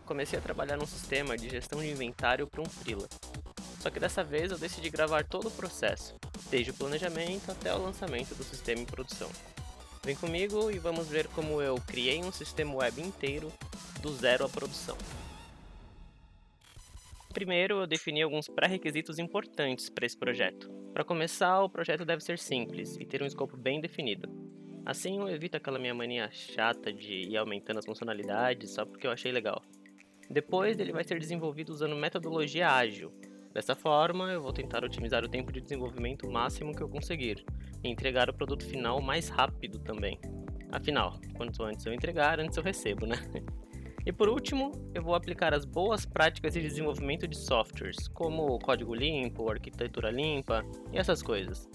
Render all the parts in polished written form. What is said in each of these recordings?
comecei a trabalhar num sistema de gestão de inventário para um freela. Só que dessa vez eu decidi gravar todo o processo, desde o planejamento até o lançamento do sistema em produção. Vem comigo e vamos ver como eu criei um sistema web inteiro do zero à produção. Primeiro, eu defini alguns pré-requisitos importantes para esse projeto. Para começar, o projeto deve ser simples e ter um escopo bem definido. Assim, eu evito aquela minha mania chata de ir aumentando as funcionalidades só porque eu achei legal. Depois, ele vai ser desenvolvido usando metodologia ágil. Dessa forma, eu vou tentar otimizar o tempo de desenvolvimento máximo que eu conseguir e entregar o produto final mais rápido também. Afinal, quanto antes eu entregar, antes eu recebo, né? E por último, eu vou aplicar as boas práticas de desenvolvimento de softwares, como código limpo, arquitetura limpa e essas coisas.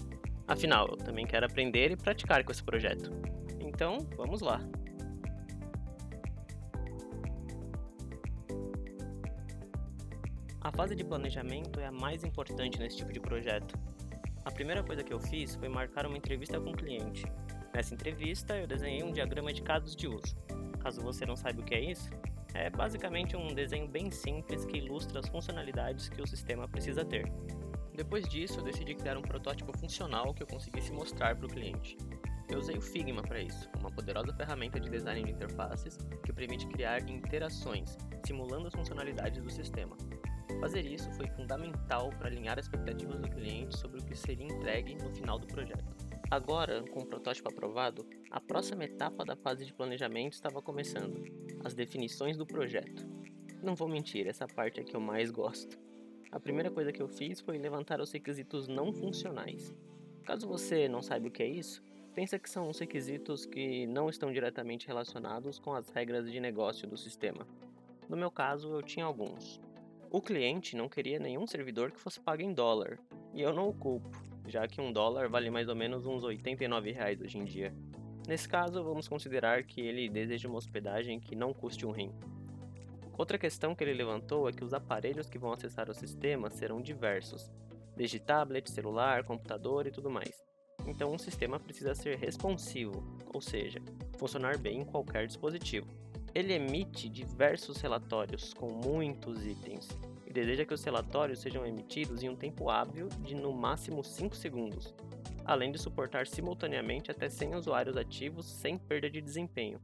Afinal, eu também quero aprender e praticar com esse projeto. Então, vamos lá. A fase de planejamento é a mais importante nesse tipo de projeto. A primeira coisa que eu fiz foi marcar uma entrevista com o cliente. Nessa entrevista, eu desenhei um diagrama de casos de uso. Caso você não saiba o que é isso, é basicamente um desenho bem simples que ilustra as funcionalidades que o sistema precisa ter. Depois disso, eu decidi criar um protótipo funcional que eu conseguisse mostrar para o cliente. Eu usei o Figma para isso, uma poderosa ferramenta de design de interfaces que permite criar interações, simulando as funcionalidades do sistema. Fazer isso foi fundamental para alinhar as expectativas do cliente sobre o que seria entregue no final do projeto. Agora, com o protótipo aprovado, a próxima etapa da fase de planejamento estava começando: as definições do projeto. Não vou mentir, essa parte é que eu mais gosto. A primeira coisa que eu fiz foi levantar os requisitos não funcionais. Caso você não saiba o que é isso, pensa que são os requisitos que não estão diretamente relacionados com as regras de negócio do sistema. No meu caso, eu tinha alguns. O cliente não queria nenhum servidor que fosse pago em dólar, e eu não o culpo, já que um dólar vale mais ou menos uns R$ 89 hoje em dia. Nesse caso, vamos considerar que ele deseja uma hospedagem que não custe um rim. Outra questão que ele levantou é que os aparelhos que vão acessar o sistema serão diversos, desde tablet, celular, computador e tudo mais. Então o sistema precisa ser responsivo, ou seja, funcionar bem em qualquer dispositivo. Ele emite diversos relatórios com muitos itens e deseja que os relatórios sejam emitidos em um tempo hábil de no máximo 5 segundos, além de suportar simultaneamente até 100 usuários ativos sem perda de desempenho,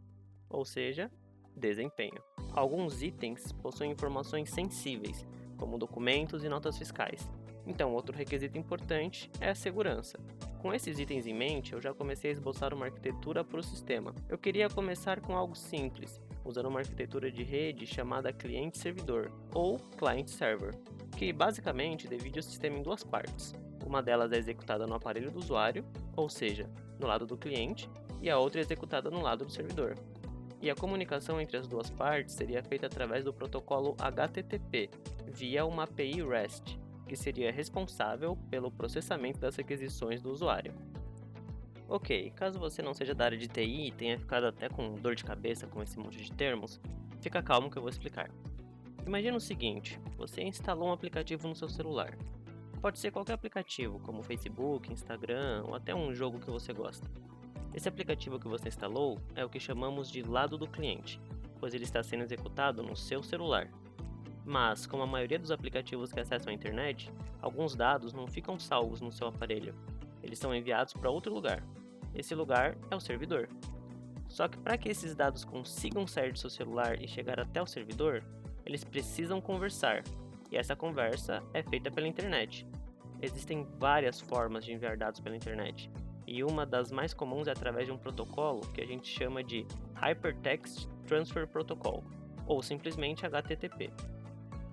ou seja, desempenho. Alguns itens possuem informações sensíveis, como documentos e notas fiscais. Então, outro requisito importante é a segurança. Com esses itens em mente, eu já comecei a esboçar uma arquitetura para o sistema. Eu queria começar com algo simples, usando uma arquitetura de rede chamada cliente-servidor, ou client-server, que basicamente divide o sistema em duas partes. Uma delas é executada no aparelho do usuário, ou seja, no lado do cliente, e a outra é executada no lado do servidor. E a comunicação entre as duas partes seria feita através do protocolo HTTP, via uma API REST, que seria responsável pelo processamento das requisições do usuário. Ok, caso você não seja da área de TI e tenha ficado até com dor de cabeça com esse monte de termos, fica calmo que eu vou explicar. Imagina o seguinte: você instalou um aplicativo no seu celular. Pode ser qualquer aplicativo, como Facebook, Instagram ou até um jogo que você gosta. Esse aplicativo que você instalou é o que chamamos de lado do cliente, pois ele está sendo executado no seu celular. Mas, como a maioria dos aplicativos que acessam a internet, alguns dados não ficam salvos no seu aparelho. Eles são enviados para outro lugar. Esse lugar é o servidor. Só que para que esses dados consigam sair do seu celular e chegar até o servidor, eles precisam conversar. E essa conversa é feita pela internet. Existem várias formas de enviar dados pela internet, e uma das mais comuns é através de um protocolo que a gente chama de Hypertext Transfer Protocol, ou simplesmente HTTP.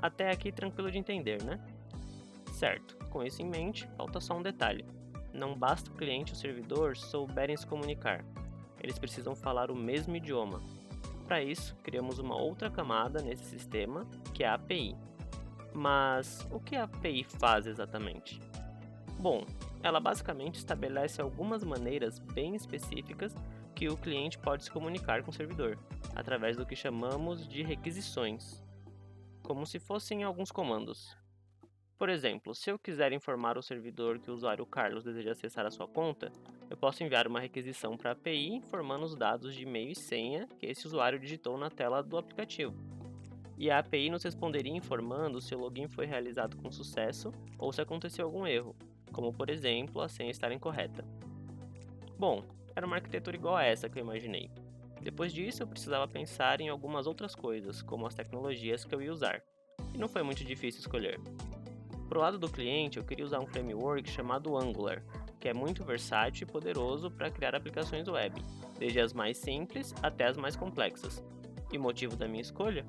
Até aqui tranquilo de entender, né? Certo, com isso em mente, falta só um detalhe. Não basta o cliente e o servidor souberem se comunicar, eles precisam falar o mesmo idioma. Para isso, criamos uma outra camada nesse sistema, que é a API. Mas o que a API faz exatamente? Bom, ela basicamente estabelece algumas maneiras bem específicas que o cliente pode se comunicar com o servidor, através do que chamamos de requisições, como se fossem alguns comandos. Por exemplo, se eu quiser informar o servidor que o usuário Carlos deseja acessar a sua conta, eu posso enviar uma requisição para a API informando os dados de e-mail e senha que esse usuário digitou na tela do aplicativo. e a API nos responderia informando se o login foi realizado com sucesso ou se aconteceu algum erro, como por exemplo a senha estar incorreta. Bom, era uma arquitetura igual a essa que eu imaginei. Depois disso, eu precisava pensar em algumas outras coisas, como as tecnologias que eu ia usar, e não foi muito difícil escolher. Pro lado do cliente, eu queria usar um framework chamado Angular, que é muito versátil e poderoso para criar aplicações web, desde as mais simples até as mais complexas. E o motivo da minha escolha?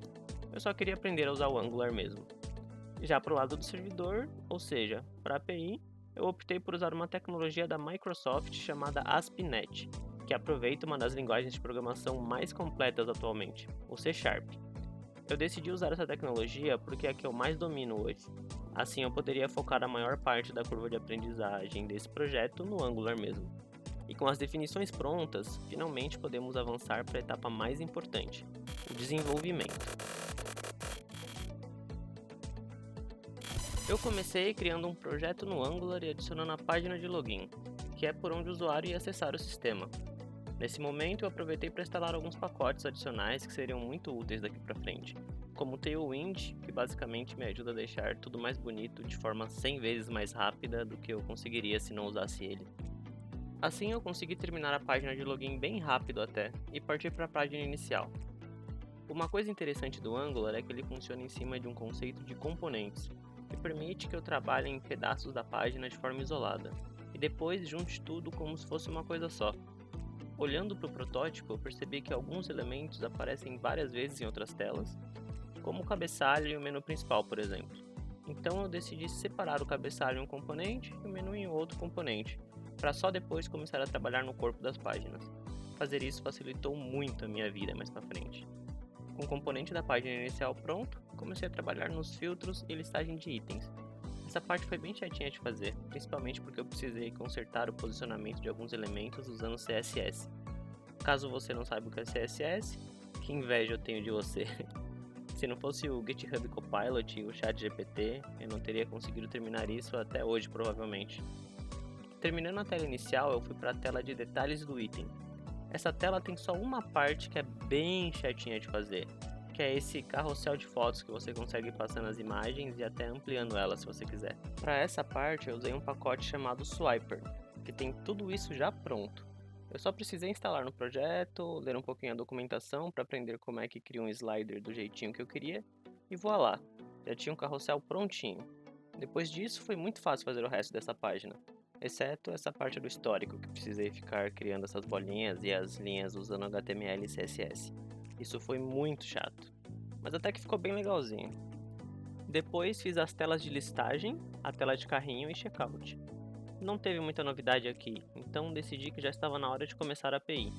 Eu só queria aprender a usar o Angular mesmo. Já pro lado do servidor, ou seja, para a API, eu optei por usar uma tecnologia da Microsoft chamada ASP.NET, que aproveita uma das linguagens de programação mais completas atualmente, o C#. Eu decidi usar essa tecnologia porque é a que eu mais domino hoje. Assim eu poderia focar a maior parte da curva de aprendizagem desse projeto no Angular mesmo. E com as definições prontas, finalmente podemos avançar para a etapa mais importante, o desenvolvimento. Eu comecei criando um projeto no Angular e adicionando a página de login, que é por onde o usuário ia acessar o sistema. Nesse momento eu aproveitei para instalar alguns pacotes adicionais que seriam muito úteis daqui para frente, como o Tailwind, que basicamente me ajuda a deixar tudo mais bonito de forma 100 vezes mais rápida do que eu conseguiria se não usasse ele. Assim eu consegui terminar a página de login bem rápido até, e partir para a página inicial. Uma coisa interessante do Angular é que ele funciona em cima de um conceito de componentes, que permite que eu trabalhe em pedaços da página de forma isolada, e depois junte tudo como se fosse uma coisa só. Olhando para o protótipo, eu percebi que alguns elementos aparecem várias vezes em outras telas, como o cabeçalho e o menu principal, por exemplo. Então eu decidi separar o cabeçalho em um componente e o menu em outro componente, para só depois começar a trabalhar no corpo das páginas. Fazer isso facilitou muito a minha vida mais para frente. Com o componente da página inicial pronto, comecei a trabalhar nos filtros e listagem de itens. Essa parte foi bem chatinha de fazer, principalmente porque eu precisei consertar o posicionamento de alguns elementos usando CSS. Caso você não saiba o que é CSS, que inveja eu tenho de você. Se não fosse o GitHub Copilot e o ChatGPT, eu não teria conseguido terminar isso até hoje, provavelmente. Terminando a tela inicial, eu fui para a tela de detalhes do item. Essa tela tem só uma parte que é bem chatinha de fazer, que é esse carrossel de fotos que você consegue passando as imagens e até ampliando elas se você quiser. Para essa parte eu usei um pacote chamado Swiper, que tem tudo isso já pronto. Eu só precisei instalar no projeto, ler um pouquinho a documentação para aprender como é que cria um slider do jeitinho que eu queria, e voilá, já tinha um carrossel prontinho. Depois disso foi muito fácil fazer o resto dessa página, exceto essa parte do histórico que precisei ficar criando essas bolinhas e as linhas usando HTML e CSS. Isso foi muito chato, mas até que ficou bem legalzinho. Depois fiz as telas de listagem, a tela de carrinho e checkout. Não teve muita novidade aqui, então decidi que já estava na hora de começar a API.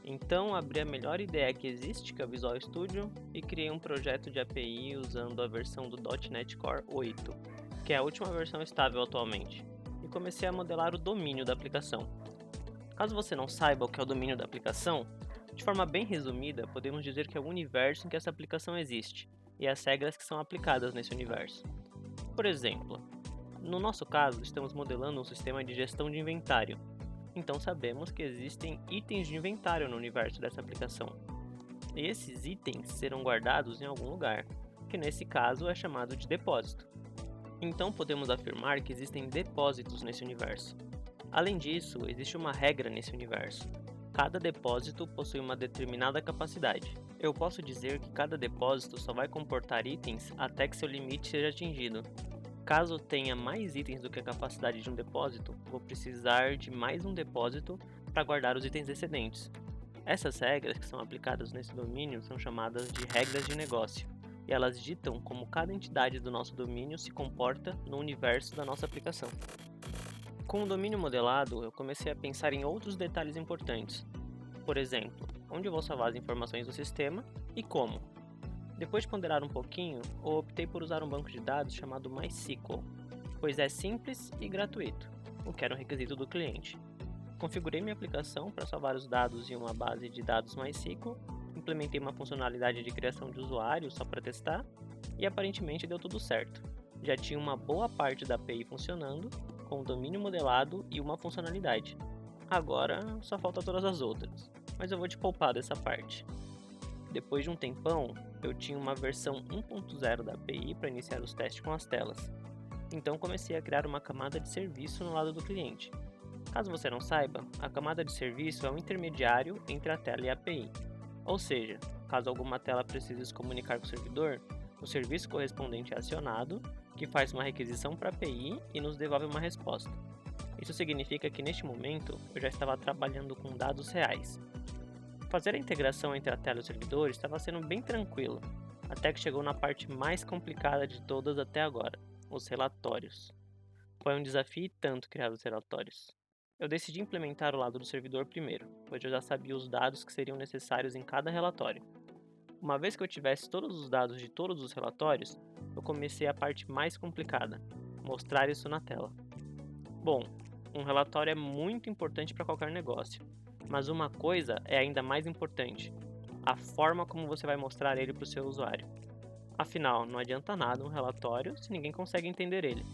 Então abri a melhor ideia que existe, que é o Visual Studio, e criei um projeto de API usando a versão do .NET Core 8, que é a última versão estável atualmente, e comecei a modelar o domínio da aplicação. Caso você não saiba o que é o domínio da aplicação, de forma bem resumida, podemos dizer que é o universo em que essa aplicação existe, e as regras que são aplicadas nesse universo. Por exemplo, no nosso caso, estamos modelando um sistema de gestão de inventário, então sabemos que existem itens de inventário no universo dessa aplicação. E esses itens serão guardados em algum lugar, que nesse caso é chamado de depósito. Então podemos afirmar que existem depósitos nesse universo. Além disso, existe uma regra nesse universo. Cada depósito possui uma determinada capacidade. Eu posso dizer que cada depósito só vai comportar itens até que seu limite seja atingido. Caso tenha mais itens do que a capacidade de um depósito, vou precisar de mais um depósito para guardar os itens excedentes. Essas regras que são aplicadas nesse domínio são chamadas de regras de negócio, e elas ditam como cada entidade do nosso domínio se comporta no universo da nossa aplicação. Com o domínio modelado, eu comecei a pensar em outros detalhes importantes. Por exemplo, onde eu vou salvar as informações do sistema e como. Depois de ponderar um pouquinho, eu optei por usar um banco de dados chamado MySQL, pois é simples e gratuito, o que era um requisito do cliente. Configurei minha aplicação para salvar os dados em uma base de dados MySQL, implementei uma funcionalidade de criação de usuário só para testar, e aparentemente deu tudo certo. Já tinha uma boa parte da API funcionando, com o domínio modelado e uma funcionalidade. Agora só falta todas as outras, mas eu vou te poupar dessa parte. depois de um tempão, eu tinha uma versão 1.0 da API para iniciar os testes com as telas. Então comecei a criar uma camada de serviço no lado do cliente. Caso você não saiba, a camada de serviço é um intermediário entre a tela e a API. Ou seja, caso alguma tela precise se comunicar com o servidor, o serviço correspondente é acionado, que faz uma requisição para a API e nos devolve uma resposta. Isso significa que neste momento eu já estava trabalhando com dados reais. Fazer a integração entre a tela e o servidor estava sendo bem tranquilo, até que chegou na parte mais complicada de todas até agora, os relatórios. Foi um desafio e tanto criar os relatórios. Eu decidi implementar o lado do servidor primeiro, pois eu já sabia os dados que seriam necessários em cada relatório. Uma vez que eu tivesse todos os dados de todos os relatórios, eu comecei a parte mais complicada, mostrar isso na tela. Bom, um relatório é muito importante para qualquer negócio, mas uma coisa é ainda mais importante: a forma como você vai mostrar ele para o seu usuário. Afinal, não adianta nada um relatório se ninguém consegue entender ele.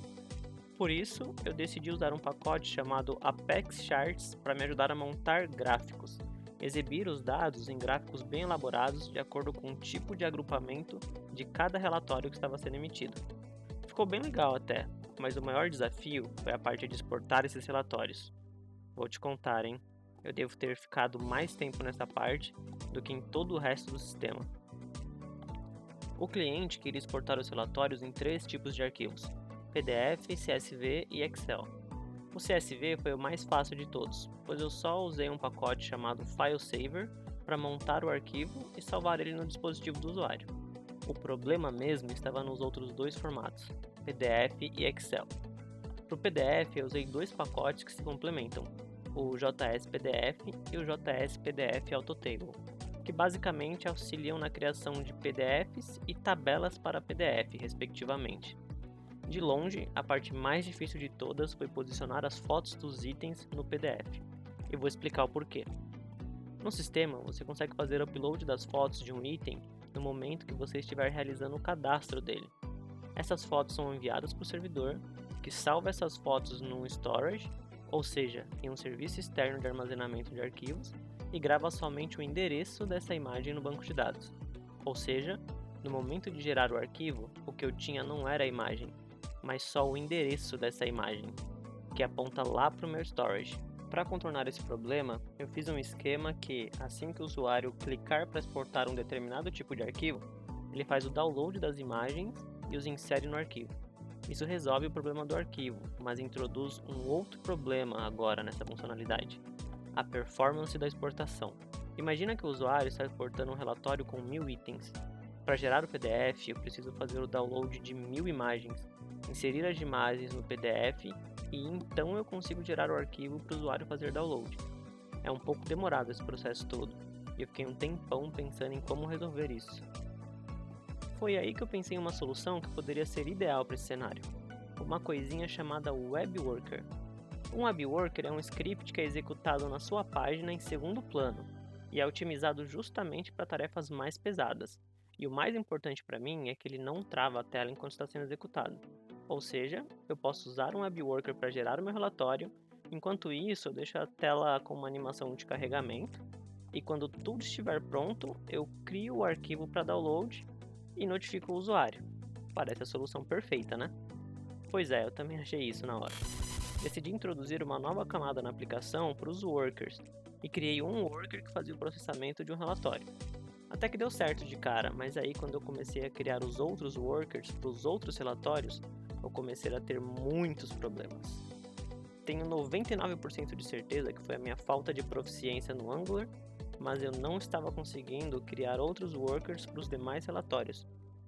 Por isso, eu decidi usar um pacote chamado Apex Charts para me ajudar a montar gráficos, exibir os dados em gráficos bem elaborados de acordo com o tipo de agrupamento de cada relatório que estava sendo emitido. Ficou bem legal até, mas o maior desafio foi a parte de exportar esses relatórios. Vou te contar, hein? Eu devo ter ficado mais tempo nessa parte do que em todo o resto do sistema. O cliente queria exportar os relatórios em 3 tipos de arquivos: PDF, CSV e Excel. O CSV foi o mais fácil de todos, pois eu só usei um pacote chamado FileSaver para montar o arquivo e salvar ele no dispositivo do usuário. O problema mesmo estava nos outros 2 formatos, PDF e Excel. Para o PDF eu usei 2 pacotes que se complementam, o JS-PDF e o JS-PDF Autotable, que basicamente auxiliam na criação de PDFs e tabelas para PDF, respectivamente. De longe, a parte mais difícil de todas foi posicionar as fotos dos itens no PDF. E vou explicar o porquê. No sistema, você consegue fazer upload das fotos de um item no momento que você estiver realizando o cadastro dele. Essas fotos são enviadas para o servidor, que salva essas fotos num storage, ou seja, em um serviço externo de armazenamento de arquivos, e grava somente o endereço dessa imagem no banco de dados. Ou seja, no momento de gerar o arquivo, o que eu tinha não era a imagem, mas só o endereço dessa imagem, que aponta lá para o meu storage. Para contornar esse problema, eu fiz um esquema que, assim que o usuário clicar para exportar um determinado tipo de arquivo, ele faz o download das imagens e os insere no arquivo. Isso resolve o problema do arquivo, mas introduz um outro problema agora nessa funcionalidade: a performance da exportação. Imagina que o usuário está exportando um relatório com 1000 itens. Para gerar o PDF, eu preciso fazer o download de 1000 imagens, inserir as imagens no PDF e então eu consigo gerar o arquivo para o usuário fazer download. É um pouco demorado esse processo todo, e eu fiquei um tempão pensando em como resolver isso. Foi aí que eu pensei em uma solução que poderia ser ideal para esse cenário: uma coisinha chamada Web Worker. Um Web Worker é um script que é executado na sua página em segundo plano e é otimizado justamente para tarefas mais pesadas. E o mais importante para mim é que ele não trava a tela enquanto está sendo executado. Ou seja, eu posso usar um Web Worker para gerar o meu relatório, enquanto isso eu deixo a tela com uma animação de carregamento, e quando tudo estiver pronto, eu crio o arquivo para download e notifico o usuário. Parece a solução perfeita, né? Pois é, eu também achei isso na hora. Decidi introduzir uma nova camada na aplicação para os workers, e criei um worker que fazia o processamento de um relatório. Até que deu certo de cara, mas aí quando eu comecei a criar os outros workers para os outros relatórios, eu comecei a ter muitos problemas. Tenho 99% de certeza que foi a minha falta de proficiência no Angular, mas eu não estava conseguindo criar outros workers para os demais relatórios.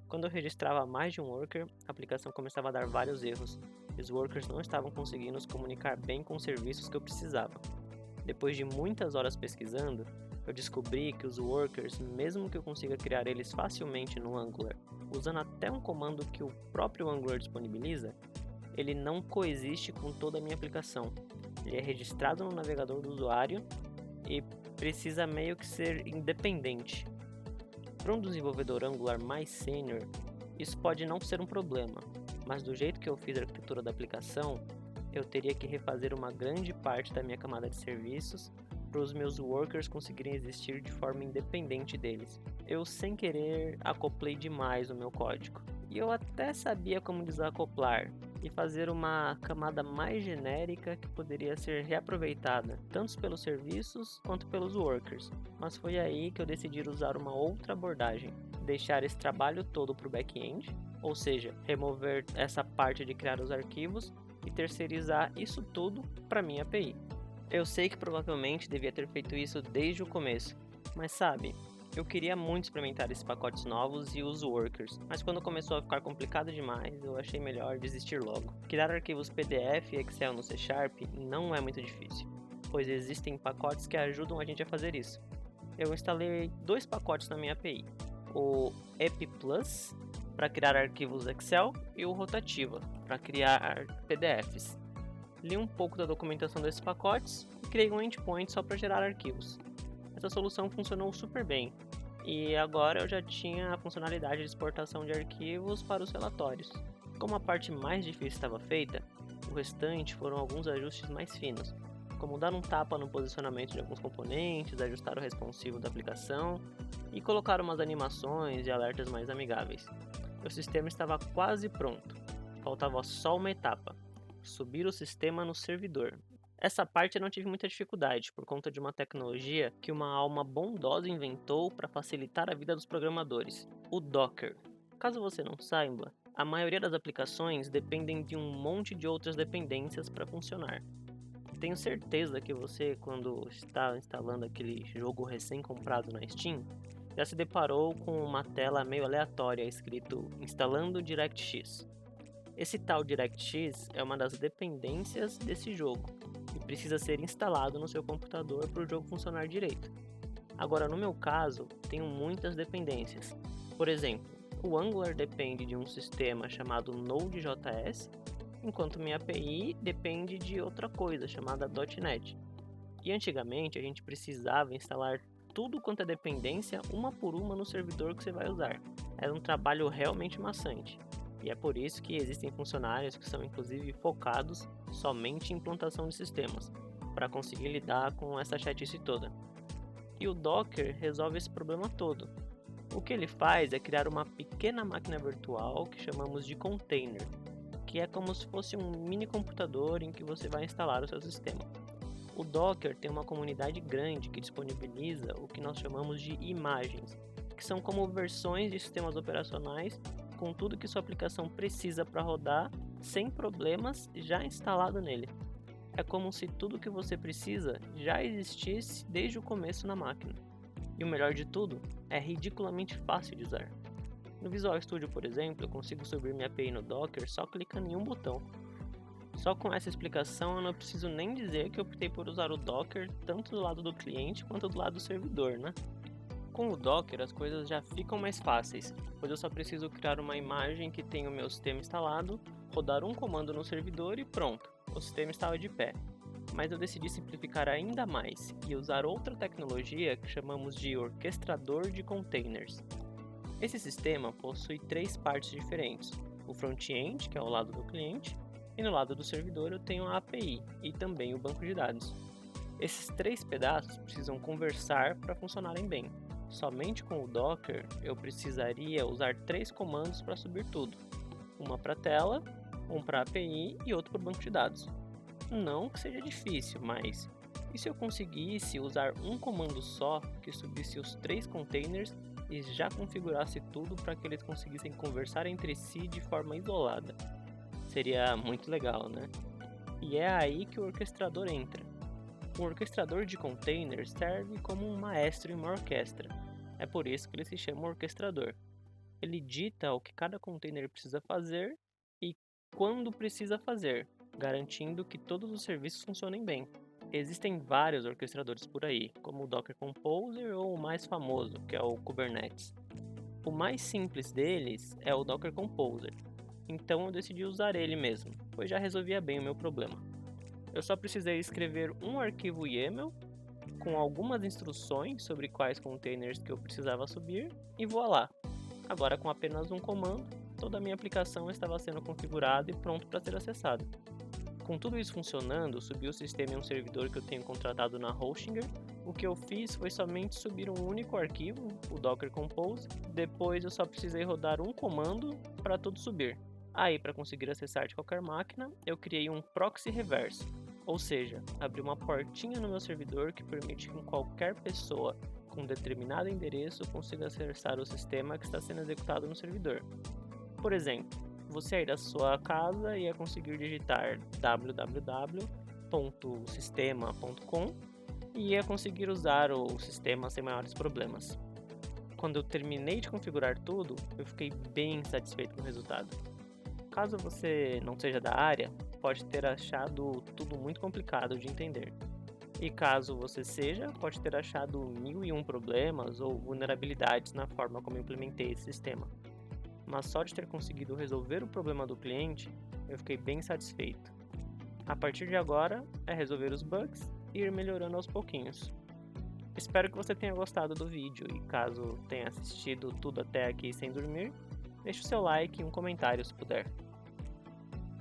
Quando eu registrava mais de um worker, a aplicação começava a dar vários erros, e os workers não estavam conseguindo se comunicar bem com os serviços que eu precisava. Depois de muitas horas pesquisando, eu descobri que os workers, mesmo que eu consiga criar eles facilmente no Angular, usando até um comando que o próprio Angular disponibiliza, ele não coexiste com toda a minha aplicação. Ele é registrado no navegador do usuário e precisa meio que ser independente. Para um desenvolvedor Angular mais sênior, isso pode não ser um problema, mas do jeito que eu fiz a arquitetura da aplicação, eu teria que refazer uma grande parte da minha camada de serviços para os meus workers conseguirem existir de forma independente deles. Eu, sem querer, acoplei demais o meu código. E eu até sabia como desacoplar e fazer uma camada mais genérica que poderia ser reaproveitada, tanto pelos serviços quanto pelos workers. Mas foi aí que eu decidi usar uma outra abordagem, deixar esse trabalho todo para o back-end, ou seja, remover essa parte de criar os arquivos e terceirizar isso tudo para minha API. Eu sei que provavelmente devia ter feito isso desde o começo, mas sabe, eu queria muito experimentar esses pacotes novos e os workers, mas quando começou a ficar complicado demais, eu achei melhor desistir logo. Criar arquivos PDF e Excel no C# não é muito difícil, pois existem pacotes que ajudam a gente a fazer isso. Eu instalei 2 pacotes na minha API, o EpiPlus para criar arquivos Excel e o Rotativa para criar PDFs. Li um pouco da documentação desses pacotes e criei um endpoint só para gerar arquivos. Essa solução funcionou super bem, e agora eu já tinha a funcionalidade de exportação de arquivos para os relatórios. Como a parte mais difícil estava feita, o restante foram alguns ajustes mais finos, como dar um tapa no posicionamento de alguns componentes, ajustar o responsivo da aplicação e colocar umas animações e alertas mais amigáveis. O sistema estava quase pronto, faltava só uma etapa: subir o sistema no servidor. Essa parte eu não tive muita dificuldade, por conta de uma tecnologia que uma alma bondosa inventou para facilitar a vida dos programadores: o Docker. Caso você não saiba, a maioria das aplicações dependem de um monte de outras dependências para funcionar. Tenho certeza que você, quando está instalando aquele jogo recém-comprado na Steam, já se deparou com uma tela meio aleatória escrito "Instalando DirectX". Esse tal DirectX é uma das dependências desse jogo e precisa ser instalado no seu computador para o jogo funcionar direito. Agora, no meu caso, tenho muitas dependências. Por exemplo, o Angular depende de um sistema chamado Node.js, enquanto minha API depende de outra coisa chamada .NET. E antigamente a gente precisava instalar tudo quanto é dependência uma por uma no servidor que você vai usar. Era um trabalho realmente maçante. E é por isso que existem funcionários que são inclusive focados somente em implantação de sistemas, para conseguir lidar com essa chatice toda. E o Docker resolve esse problema todo. O que ele faz é criar uma pequena máquina virtual que chamamos de container, que é como se fosse um mini computador em que você vai instalar o seu sistema. O Docker tem uma comunidade grande que disponibiliza o que nós chamamos de imagens, que são como versões de sistemas operacionais com tudo que sua aplicação precisa para rodar sem problemas já instalado nele. É como se tudo que você precisa já existisse desde o começo na máquina. E o melhor de tudo, é ridiculamente fácil de usar. No Visual Studio, por exemplo, eu consigo subir minha API no Docker só clicando em um botão. Só com essa explicação eu não preciso nem dizer que eu optei por usar o Docker tanto do lado do cliente quanto do lado do servidor, né? Com o Docker as coisas já ficam mais fáceis, pois eu só preciso criar uma imagem que tenha o meu sistema instalado, rodar um comando no servidor e pronto, o sistema estava de pé. Mas eu decidi simplificar ainda mais e usar outra tecnologia que chamamos de orquestrador de containers. Esse sistema possui 3 partes diferentes: o front-end, que é ao lado do cliente, e no lado do servidor eu tenho a API e também o banco de dados. Esses 3 pedaços precisam conversar para funcionarem bem. Somente com o Docker eu precisaria usar 3 comandos para subir tudo: uma para a tela, um para a API e outro para o banco de dados. Não que seja difícil, mas e se eu conseguisse usar um comando só que subisse os 3 containers e já configurasse tudo para que eles conseguissem conversar entre si de forma isolada? Seria muito legal, né? E é aí que o orquestrador entra. O orquestrador de containers serve como um maestro em uma orquestra. É por isso que ele se chama orquestrador. Ele dita o que cada container precisa fazer e quando precisa fazer, garantindo que todos os serviços funcionem bem. Existem vários orquestradores por aí, como o Docker Composer ou o mais famoso, que é o Kubernetes. O mais simples deles é o Docker Composer, então eu decidi usar ele mesmo, pois já resolvia bem o meu problema. Eu só precisei escrever um arquivo YAML com algumas instruções sobre quais containers que eu precisava subir e voilá! Agora, com apenas um comando, toda a minha aplicação estava sendo configurada e pronto para ser acessada. Com tudo isso funcionando, subi o sistema em um servidor que eu tenho contratado na Hostinger O que eu fiz foi somente subir um único arquivo, o Docker Compose, depois eu só precisei rodar um comando para tudo subir. Aí, para conseguir acessar de qualquer máquina, eu criei um proxy reverso, ou seja, abri uma portinha no meu servidor que permite que qualquer pessoa com determinado endereço consiga acessar o sistema que está sendo executado no servidor. Por exemplo, você aí da sua casa ia conseguir digitar www.sistema.com e ia conseguir usar o sistema sem maiores problemas. Quando eu terminei de configurar tudo, eu fiquei bem satisfeito com o resultado. Caso você não seja da área, pode ter achado tudo muito complicado de entender. E caso você seja, pode ter achado 1001 problemas ou vulnerabilidades na forma como implementei esse sistema. Mas só de ter conseguido resolver o problema do cliente, eu fiquei bem satisfeito. A partir de agora, é resolver os bugs e ir melhorando aos pouquinhos. Espero que você tenha gostado do vídeo e caso tenha assistido tudo até aqui sem dormir, deixe o seu like e um comentário se puder.